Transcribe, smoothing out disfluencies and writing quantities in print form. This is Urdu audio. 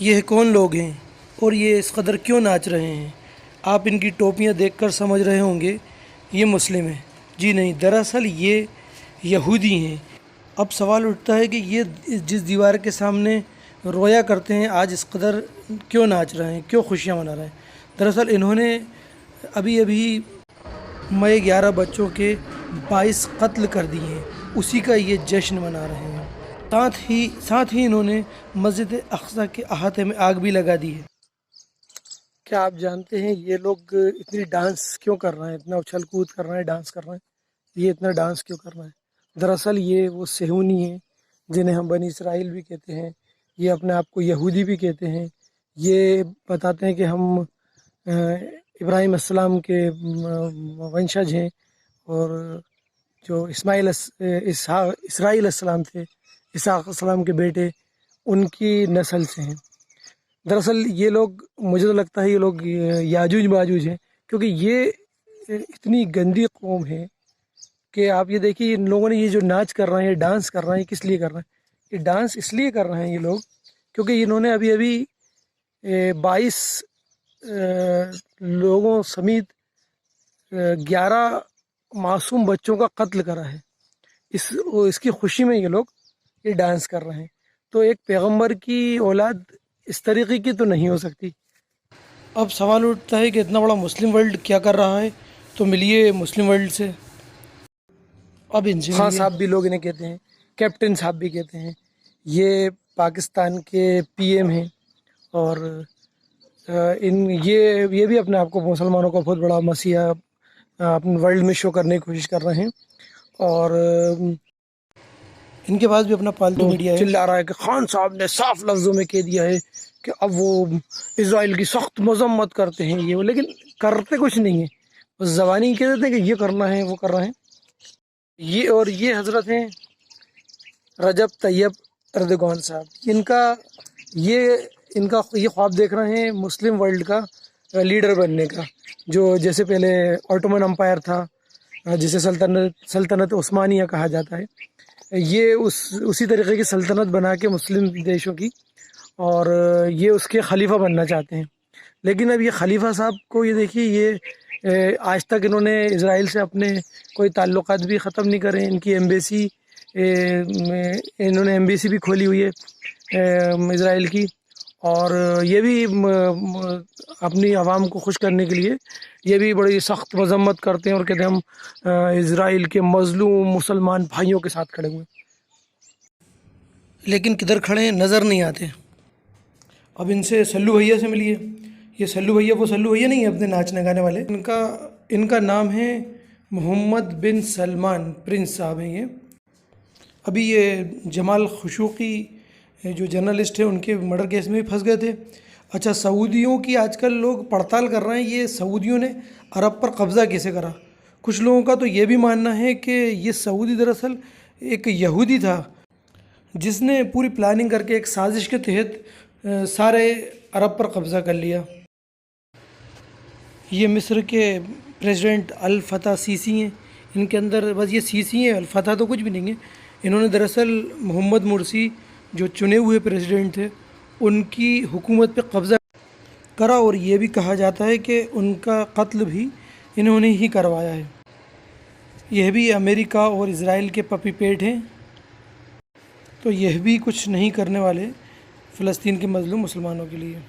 یہ کون لوگ ہیں اور یہ اس قدر کیوں ناچ رہے ہیں؟ آپ ان کی ٹوپیاں دیکھ کر سمجھ رہے ہوں گے یہ مسلم ہیں۔ جی نہیں، دراصل یہ یہودی ہیں۔ اب سوال اٹھتا ہے کہ یہ جس دیوار کے سامنے رویا کرتے ہیں آج اس قدر کیوں ناچ رہے ہیں، کیوں خوشیاں منا رہے ہیں؟ دراصل انہوں نے ابھی مئی 11 بچوں کے 22 قتل کر دیے ہیں، اسی کا یہ جشن منا رہے ہیں۔ ساتھ ہی انہوں نے مسجد اقصی کے احاطے میں آگ بھی لگا دی ہے۔ کیا آپ جانتے ہیں یہ لوگ اتنی ڈانس کیوں کر رہے ہیں، اتنا اچھل کود کر رہے ہیں، ڈانس کر رہے ہیں؟ یہ اتنا ڈانس کیوں کر رہے ہیں؟ دراصل یہ وہ صہیونی ہیں جنہیں ہم بنی اسرائیل بھی کہتے ہیں، یہ اپنے آپ کو یہودی بھی کہتے ہیں۔ یہ بتاتے ہیں کہ ہم ابراہیم السلام کے ونشج ہیں، اور جو اسرائیل السلام تھے، اسحاق السلام کے بیٹے، ان کی نسل سے ہیں۔ دراصل یہ لوگ، مجھے تو لگتا ہے یہ لوگ یاجوج ماجوج ہیں، کیونکہ یہ اتنی گندی قوم ہے کہ آپ یہ دیکھیے ان لوگوں نے یہ جو ناچ کر رہے ہیں، ڈانس کر رہے ہیں، کس لیے کر رہے ہیں؟ یہ ڈانس اس لیے کر رہے ہیں یہ لوگ کیونکہ انہوں نے ابھی 22 لوگوں سمیت 11 معصوم بچوں کا قتل کرا ہے۔ اس کی خوشی میں یہ لوگ یہ ڈانس کر رہے ہیں۔ تو ایک پیغمبر کی اولاد اس طریقے کی تو نہیں ہو سکتی۔ اب سوال اٹھتا ہے کہ اتنا بڑا مسلم ورلڈ کیا کر رہا ہے؟ تو ملیے مسلم ورلڈ سے۔ اب ان سے خان صاحب بھی لوگ انہیں کہتے ہیں، کیپٹن صاحب بھی کہتے ہیں۔ یہ پاکستان کے پی ایم ہیں، اور یہ بھی اپنے آپ کو مسلمانوں کا بہت بڑا مسیحا اپنے ورلڈ میں شو کرنے کی کوشش کر رہے ہیں، اور ان کے پاس بھی اپنا پالتو میڈیا ہے۔ چلا رہا ہے کہ خان صاحب نے صاف لفظوں میں کہہ دیا ہے کہ اب وہ اسرائیل کی سخت مذمت کرتے ہیں، یہ لیکن کرتے کچھ نہیں ہیں، بس زبانی کہہ دیتے ہیں کہ یہ کرنا ہے، وہ کر رہے ہیں۔ یہ حضرت ہیں رجب طیب اردگان صاحب۔ ان کا یہ خواب دیکھ رہے ہیں مسلم ورلڈ کا لیڈر بننے کا، جو جیسے پہلے آٹومن امپائر تھا، جسے سلطنت عثمانیہ کہا جاتا ہے، یہ اسی طریقے کی سلطنت بنا کے مسلم دیشوں کی، اور یہ اس کے خلیفہ بننا چاہتے ہیں۔ لیکن اب یہ خلیفہ صاحب کو یہ دیکھیے، یہ آج تک انہوں نے اسرائیل سے اپنے کوئی تعلقات بھی ختم نہیں کرے۔ ان کی ایمبیسی، انہوں نے ایمبیسی بھی کھولی ہوئی ہے اسرائیل کی، اور یہ بھی اپنی عوام کو خوش کرنے کے لیے یہ بھی بڑی سخت مذمت کرتے ہیں، اور کہتے ہیں ہم اسرائیل کے مظلوم مسلمان بھائیوں کے ساتھ کھڑے ہوئے، لیکن کدھر کھڑے ہیں نظر نہیں آتے۔ اب ان سے سلو بھیا سے ملیے۔ یہ سلو بھیا وہ سلو بھیا نہیں ہے اپنے ناچنے گانے والے، ان کا نام ہے محمد بن سلمان، پرنس صاحب ہیں یہ۔ ابھی یہ جمال خشوقی جو جرنلسٹ ہیں، ان کے مرڈر کیس میں بھی پھنس گئے تھے۔ اچھا، سعودیوں کی آج کل لوگ پڑتال کر رہے ہیں، یہ سعودیوں نے عرب پر قبضہ کیسے کرا؟ کچھ لوگوں کا تو یہ بھی ماننا ہے کہ یہ سعودی دراصل ایک یہودی تھا، جس نے پوری پلاننگ کر کے ایک سازش کے تحت سارے عرب پر قبضہ کر لیا۔ یہ مصر کے پریزیڈنٹ الفتح سیسی ہیں، ان کے اندر بس یہ سیسی ہیں، الفتح تو کچھ بھی نہیں ہے۔ انہوں نے دراصل محمد مرسی جو چنے ہوئے پریزیڈنٹ تھے، ان کی حکومت پہ قبضہ کرا، اور یہ بھی کہا جاتا ہے کہ ان کا قتل بھی انہوں نے ہی کروایا ہے۔ یہ بھی امریکہ اور اسرائیل کے پپی پیٹ ہیں، تو یہ بھی کچھ نہیں کرنے والے فلسطین کے مظلوم مسلمانوں کے لیے۔